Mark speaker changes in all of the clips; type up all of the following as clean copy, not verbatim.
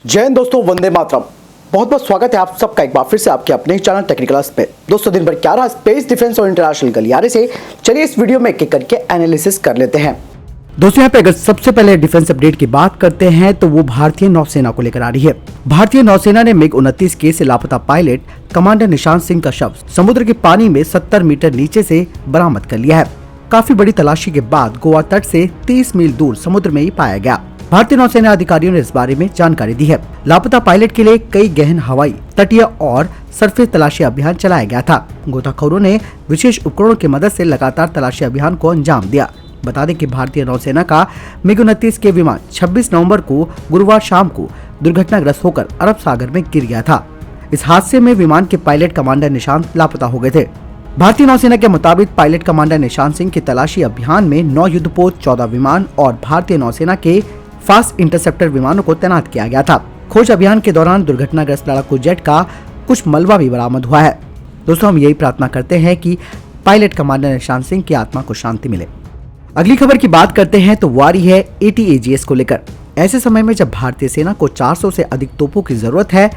Speaker 1: जय हिंद दोस्तों, वंदे मातरम। बहुत बहुत स्वागत है आप सबका एक बार फिर से आपके अपने चैनल टेक्निकल पे। दोस्तों, दिन भर क्या रहा स्पेस, डिफेंस और इंटरनेशनल गलियारे से, चलिए इस वीडियो में एक एक करके एनालिसिस कर लेते हैं। दोस्तों, यहाँ पे अगर सबसे पहले डिफेंस अपडेट की बात करते हैं तो वो भारतीय नौसेना को लेकर आ रही है। भारतीय नौसेना ने MiG-29 के से लापता पायलट कमांडर निशांत सिंह का शव समुद्र के पानी में 70 मीटर नीचे से बरामद कर लिया है। काफी बड़ी तलाशी के बाद गोवा तट से 30 मील दूर समुद्र में ही पाया गया। भारतीय नौसेना अधिकारियों ने इस बारे में जानकारी दी है। लापता पायलट के लिए कई गहन हवाई, तटीय और सरफेस तलाशी अभियान चलाया गया था। गोताखोरों ने विशेष उपकरणों की मदद से लगातार तलाशी अभियान को अंजाम दिया। बता दें कि भारतीय नौसेना का MiG-29 के विमान 26 नवंबर को गुरुवार शाम को दुर्घटनाग्रस्त होकर अरब सागर में गिर गया था। इस हादसे में विमान के पायलट कमांडर निशांत लापता हो गए थे। भारतीय नौसेना के मुताबिक पायलट कमांडर निशांत सिंह की तलाशी अभियान में 9 युद्धपोत, 14 विमान और भारतीय नौसेना के फास्ट इंटरसेप्टर विमानों को तैनात किया गया था। खोज अभियान के दौरान दुर्घटनाग्रस्त लड़ाकू जेट का कुछ मलबा भी बरामद हुआ है। दोस्तों, हम यही प्रार्थना करते हैं कि पायलट कमांडर निशांत सिंह की आत्मा को शांति मिले। अगली खबर की बात करते हैं तो वो आ रही है AT-AGS को लेकर। ऐसे समय में जब भारतीय सेना को 400 से अधिक तोपों की जरूरत है,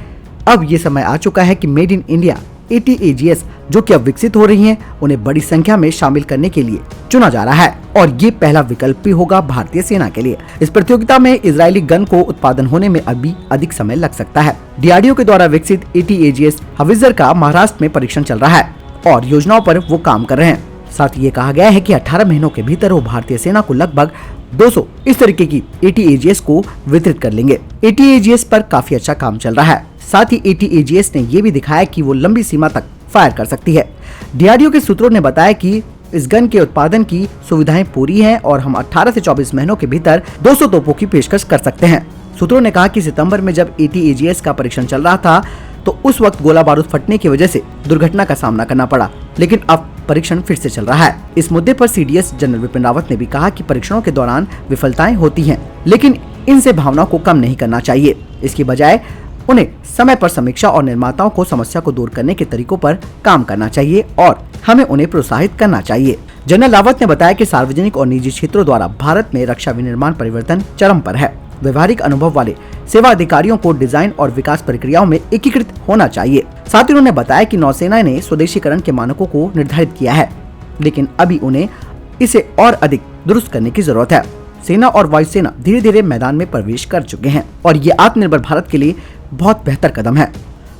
Speaker 1: अब ये समय आ चुका है कि मेड इन इंडिया AT-AGS जो कि अब विकसित हो रही हैं, उन्हें बड़ी संख्या में शामिल करने के लिए चुना जा रहा है और ये पहला विकल्प भी होगा भारतीय सेना के लिए। इस प्रतियोगिता में इजरायली गन को उत्पादन होने में अभी अधिक समय लग सकता है। DRDO के द्वारा विकसित AT-AGS हवित्जर का महाराष्ट्र में परीक्षण चल रहा है और योजनाओं पर वो काम कर रहे हैं। साथ ही ये कहा गया है कि 18 महीनों के भीतर वो भारतीय सेना को लगभग 200 इस तरीके की AT-AGS को वितरित कर लेंगे। AT-AGS पर काफी अच्छा काम चल रहा है। साथ ही AT-AGS ने ये भी दिखाया कि वो लंबी सीमा तक फायर कर सकती है। DRDO के सूत्रों ने बताया कि इस गन के उत्पादन की सुविधाएं पूरी हैं और हम 18 से 24 महीनों के भीतर 200 तोपों की पेशकश कर सकते हैं। सूत्रों ने कहा कि सितंबर में जब AT-AGS का परीक्षण चल रहा था तो उस वक्त गोला बारूद फटने की वजह से दुर्घटना का सामना करना पड़ा, लेकिन अब परीक्षण फिर से चल रहा है। इस मुद्दे पर CDS जनरल विपिन रावत ने भी कहा कि परीक्षणों के दौरान विफलताएं होती हैं, लेकिन इनसे भावनाओं को कम नहीं करना चाहिए। इसकी बजाय उन्हें समय पर समीक्षा और निर्माताओं को समस्या को दूर करने के तरीकों पर काम करना चाहिए और हमें उन्हें प्रोत्साहित करना चाहिए। जनरल रावत ने बताया कि सार्वजनिक और निजी क्षेत्रों द्वारा भारत में रक्षा विनिर्माण परिवर्तन चरम पर है। व्यवहारिक अनुभव वाले सेवा अधिकारियों को डिजाइन और विकास प्रक्रियाओं में एकीकृत होना चाहिए। साथ ही उन्होंने बताया कि नौसेना ने स्वदेशीकरण के मानकों को निर्धारित किया है, लेकिन अभी उन्हें इसे और अधिक दुरुस्त करने की जरूरत है। सेना और वायुसेना धीरे धीरे मैदान में प्रवेश कर चुके हैं और ये आत्मनिर्भर भारत के लिए बहुत बेहतर कदम है।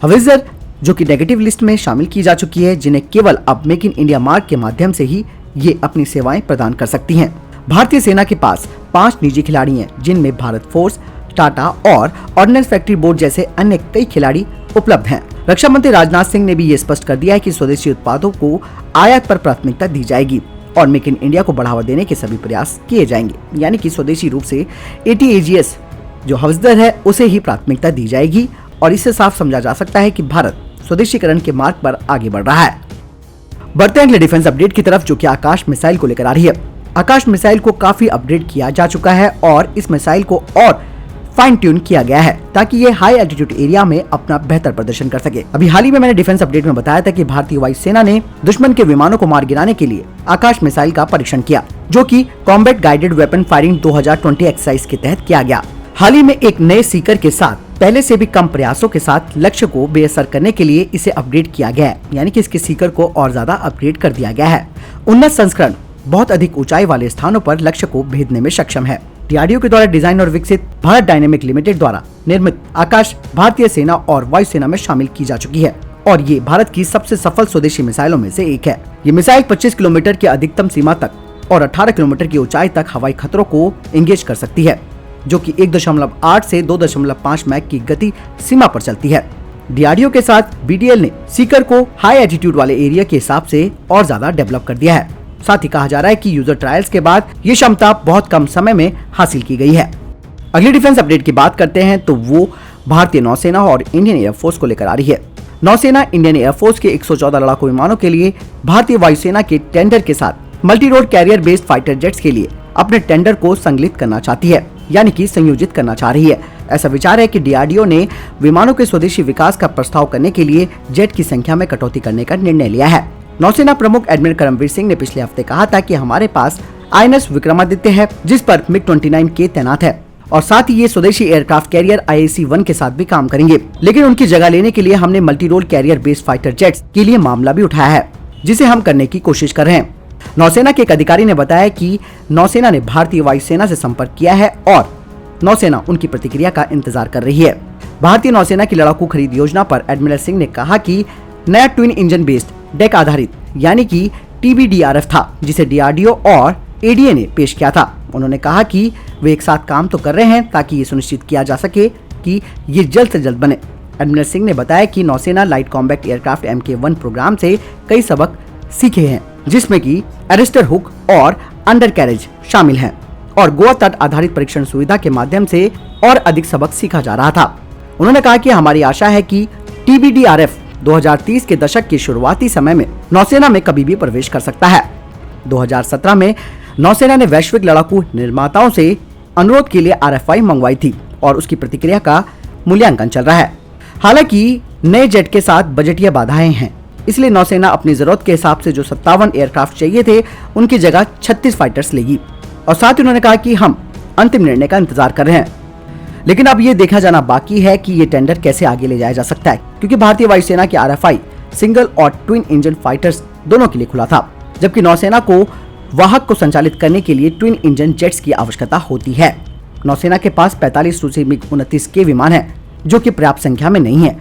Speaker 1: हवित्जर जो कि नेगेटिव लिस्ट में शामिल की जा चुकी है, जिन्हें केवल अब मेक इन इंडिया मार्ग के माध्यम से ही ये अपनी सेवाएं प्रदान कर सकती हैं। भारतीय सेना के पास 5 निजी खिलाड़ी हैं, जिनमें भारत फोर्स, टाटा और ऑर्डिनेंस फैक्ट्री बोर्ड जैसे अन्य कई खिलाड़ी उपलब्ध हैं। रक्षा मंत्री राजनाथ सिंह ने भी ये स्पष्ट कर दिया है कि स्वदेशी उत्पादों को आयात पर प्राथमिकता दी जाएगी और मेक इन इंडिया को बढ़ावा देने के सभी प्रयास किए जाएंगे। यानी कि स्वदेशी रूप से AT-AGS जो हवित्जर है उसे ही प्राथमिकता दी जाएगी और इससे साफ समझा जा सकता है कि भारत स्वदेशीकरण के मार्ग पर आगे बढ़ रहा है। बढ़ते हैं अगले डिफेंस अपडेट की तरफ, जो कि आकाश मिसाइल को लेकर आ रही है। आकाश मिसाइल को काफी अपडेट किया जा चुका है और इस मिसाइल को और फाइन ट्यून किया गया है ताकि ये हाई एल्टीट्यूड एरिया में अपना बेहतर प्रदर्शन कर सके। अभी हाल ही में मैंने डिफेंस अपडेट में बताया था कि भारतीय वायुसेना ने दुश्मन के विमानों को मार गिराने के लिए आकाश मिसाइल का परीक्षण किया, जो कि combat guided weapon firing 2020 exercise के तहत किया गया। हाल ही में एक नए सीकर के साथ पहले से भी कम प्रयासों के साथ लक्ष्य को बेअसर करने के लिए इसे अपडेट किया गया है, यानी कि इसके सीकर को और ज्यादा अपग्रेड कर दिया गया है। उन्नत संस्करण बहुत अधिक ऊंचाई वाले स्थानों पर लक्ष्य को भेदने में सक्षम है। DRDO के द्वारा डिजाइन और विकसित भारत डायनेमिक लिमिटेड द्वारा निर्मित आकाश भारतीय सेना और वायुसेना में शामिल की जा चुकी है और ये भारत की सबसे सफल स्वदेशी मिसाइलों में से एक है। ये मिसाइल 25 किलोमीटर की अधिकतम सीमा तक और 18 किलोमीटर की ऊंचाई तक हवाई खतरों को एंगेज कर सकती है, जो कि 1.8 से 2.5 मैक की गति सीमा पर चलती है। DRDO के साथ BDL ने सीकर को हाई एल्टीट्यूड वाले एरिया के हिसाब से और ज्यादा डेवलप कर दिया है। साथ ही कहा जा रहा है कि यूजर ट्रायल्स के बाद ये क्षमता बहुत कम समय में हासिल की गई है। अगली डिफेंस अपडेट की बात करते हैं तो वो भारतीय नौसेना और इंडियन एयरफोर्स को लेकर आ रही है। नौसेना इंडियन एयरफोर्स के 114 लड़ाकू विमानों के लिए भारतीय वायुसेना के टेंडर के साथ multi road career based fighter jets के लिए अपने टेंडर को संकलित करना चाहती है, यानी कि संयोजित करना चाह रही है। ऐसा विचार है कि DRDO ने विमानों के स्वदेशी विकास का प्रस्ताव करने के लिए जेट की संख्या में कटौती करने का निर्णय लिया है। नौसेना प्रमुख एडमिरल करमवीर सिंह ने पिछले हफ्ते कहा था कि हमारे पास INS विक्रमादित्य है, जिस पर MiG-29K तैनात है और साथ ही ये स्वदेशी एयरक्राफ्ट कैरियर IAC-1 के साथ भी काम करेंगे। लेकिन उनकी जगह लेने के लिए हमने multi role carrier based fighter jets के लिए मामला भी उठाया है, जिसे हम करने की कोशिश कर रहे हैं। नौसेना के एक अधिकारी ने बताया कि नौसेना ने भारतीय वायुसेना से संपर्क किया है और नौसेना उनकी प्रतिक्रिया का इंतजार कर रही है। भारतीय नौसेना की लड़ाकू खरीद योजना पर एडमिरल सिंह ने कहा कि नया ट्विन इंजन बेस्ड डेक आधारित यानी कि TBDRF था, जिसे DRDO और ADA ने पेश किया था। उन्होंने कहा कि वे एक साथ काम तो कर रहे हैं ताकि ये सुनिश्चित किया जा सके कि ये जल्द से जल्द बने। एडमिरल सिंह ने बताया कि नौसेना light combat aircraft MK-1 programme से कई सबक सीखे हैं, जिसमें कि एरेस्टर हुक और अंडर कैरेज शामिल हैं और गोवा तट आधारित परीक्षण सुविधा के माध्यम से और अधिक सबक सीखा जा रहा था। उन्होंने कहा कि हमारी आशा है कि TBDRF 2030 के दशक के शुरुआती समय में नौसेना में कभी भी प्रवेश कर सकता है। 2017 में नौसेना ने वैश्विक लड़ाकू निर्माताओं से अनुरोध के लिए RFI मंगवाई थी और उसकी प्रतिक्रिया का मूल्यांकन चल रहा है। हालांकि नए जेट के साथ बजटीय बाधाएं हैं, इसलिए नौसेना अपनी जरूरत के हिसाब से जो 57 एयरक्राफ्ट चाहिए थे उनकी जगह 36 फाइटर्स लेगी। और साथ ही उन्होंने कहा कि हम अंतिम निर्णय का इंतजार कर रहे हैं, लेकिन अब ये देखा जाना बाकी है कि ये टेंडर कैसे आगे ले जाया जा सकता है, क्योंकि भारतीय वायुसेना की RFI सिंगल और ट्विन इंजन फाइटर्स दोनों के लिए खुला था, जबकि नौसेना को वाहक को संचालित करने के लिए ट्विन इंजन जेट्स की आवश्यकता होती है। नौसेना के पास 45 रूसी MiG-29 के विमान है, जो कि पर्याप्त संख्या में नहीं है।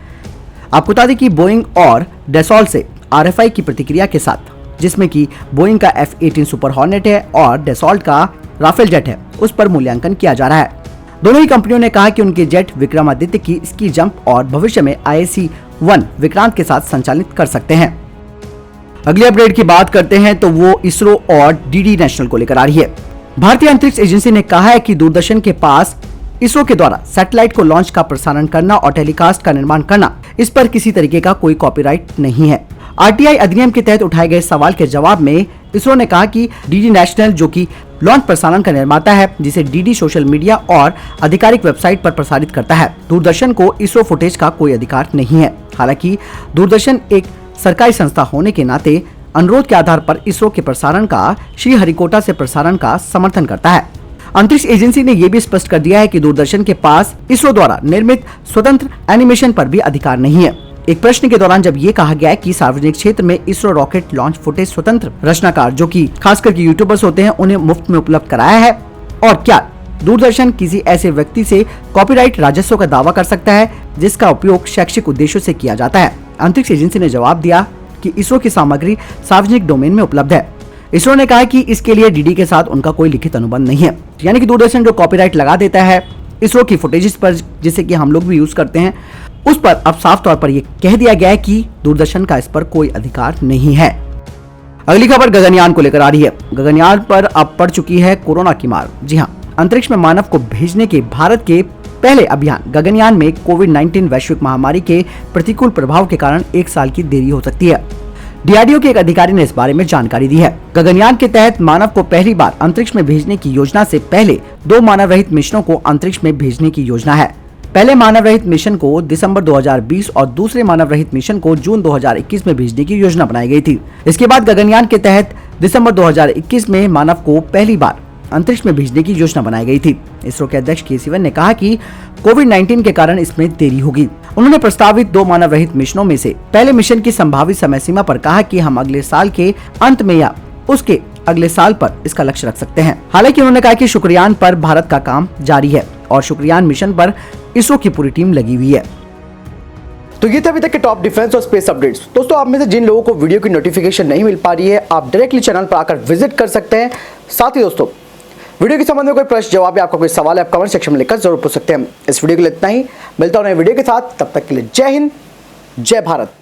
Speaker 1: आपको बता दें कि बोइंग और डेसॉल्ट से RFI की प्रतिक्रिया के साथ, जिसमें कि बोइंग का F-18 सुपर हॉर्नेट है और डेसॉल्ट का राफेल जेट है, उस पर मूल्यांकन किया जा रहा है। दोनों ही कंपनियों ने कहा कि उनके जेट विक्रमादित्य की स्की जंप और भविष्य में IAC-1 विक्रांत के साथ संचालित कर सकते हैं। अगली अपडेट की बात करते हैं तो वो इसरो और DD नेशनल को लेकर आ रही है। भारतीय अंतरिक्ष एजेंसी ने कहा है कि दूरदर्शन के पास इसरो के द्वारा सैटेलाइट को लॉन्च का प्रसारण करना और टेलीकास्ट का निर्माण करना, इस पर किसी तरीके का कोई कॉपीराइट नहीं है। RTI अधिनियम के तहत उठाए गए सवाल के जवाब में इसरो ने कहा कि DD नेशनल, जो कि लॉन्च प्रसारण का निर्माता है, जिसे DD सोशल मीडिया और आधिकारिक वेबसाइट पर प्रसारित करता है, दूरदर्शन को इसरो फुटेज का कोई अधिकार नहीं है। हालांकि दूरदर्शन एक सरकारी संस्था होने के नाते अनुरोध के आधार पर इसरो के प्रसारण का श्रीहरिकोटा से प्रसारण का समर्थन करता है। अंतरिक्ष एजेंसी ने यह भी स्पष्ट कर दिया है कि दूरदर्शन के पास इसरो द्वारा निर्मित स्वतंत्र एनिमेशन पर भी अधिकार नहीं है। एक प्रश्न के दौरान जब ये कहा गया कि सार्वजनिक क्षेत्र में इसरो रॉकेट लॉन्च फुटेज स्वतंत्र रचनाकार, जो कि खासकर के यूट्यूबर्स होते हैं, उन्हें मुफ्त में उपलब्ध कराया है, और क्या दूरदर्शन किसी ऐसे व्यक्ति से कॉपीराइट राजस्व का दावा कर सकता है जिसका उपयोग शैक्षिक उद्देश्यों से किया जाता है? अंतरिक्ष एजेंसी ने जवाब दिया कि इसरो की सामग्री सार्वजनिक डोमेन में उपलब्ध है। इसरो ने कहा कि इसके लिए DD के साथ उनका कोई लिखित अनुबंध नहीं है, यानी कि दूरदर्शन जो कॉपीराइट लगा देता है इसरो की फुटेजेस पर, जिसे कि हम लोग भी यूज करते हैं, उस पर अब साफ तौर पर यह कह दिया गया है कि दूरदर्शन का इस पर कोई अधिकार नहीं है। अगली खबर गगनयान को लेकर आ रही है। गगनयान पर अब पड़ चुकी है कोरोना की मार। जी हाँ, अंतरिक्ष में मानव को भेजने के भारत के पहले अभियान गगनयान में कोविड-19 वैश्विक महामारी के प्रतिकूल प्रभाव के कारण 1 साल की देरी हो सकती है। DRDO के एक अधिकारी ने इस बारे में जानकारी दी है। गगनयान के तहत मानव को पहली बार अंतरिक्ष में भेजने की योजना से पहले 2 मानव रहित मिशनों को अंतरिक्ष में भेजने की योजना है। पहले मानव रहित मिशन को दिसंबर 2020 और दूसरे मानव रहित मिशन को जून 2021 में भेजने की योजना बनाई गई थी। इसके बाद गगनयान के तहत दिसंबर 2021 में मानव को पहली बार अंतरिक्ष में भेजने की योजना बनाई गई थी। इसरो के अध्यक्ष के सिवन ने कहा कि कोविड-19 के कारण इसमें देरी होगी। उन्होंने प्रस्तावित 2 मानव रहित मिशनों में से पहले मिशन की संभावित समय सीमा पर कहा कि हम अगले साल के अंत में या उसके अगले साल पर इसका लक्ष्य रख सकते हैं। हालांकि उन्होंने कहा कि शुक्रयान पर भारत का काम जारी है और शुक्रयान मिशन पर इसरो की पूरी टीम लगी हुई है।
Speaker 2: तो ये थे अभी तक के टॉप डिफेंस और स्पेस अपडेट्स। दोस्तों, आप में से जिन लोगों को वीडियो की नोटिफिकेशन नहीं मिल पा रही है, आप डायरेक्टली चैनल पर आकर विजिट कर सकते हैं। साथ ही दोस्तों, वीडियो के संबंध में कोई प्रश्न जवाब या आपका कोई सवाल है, आप कमेंट सेक्शन में लिखकर जरूर पूछ सकते हैं। इस वीडियो के लिए इतना ही, मिलता हूं नए वीडियो के साथ, तब तक के लिए जय हिंद, जय भारत।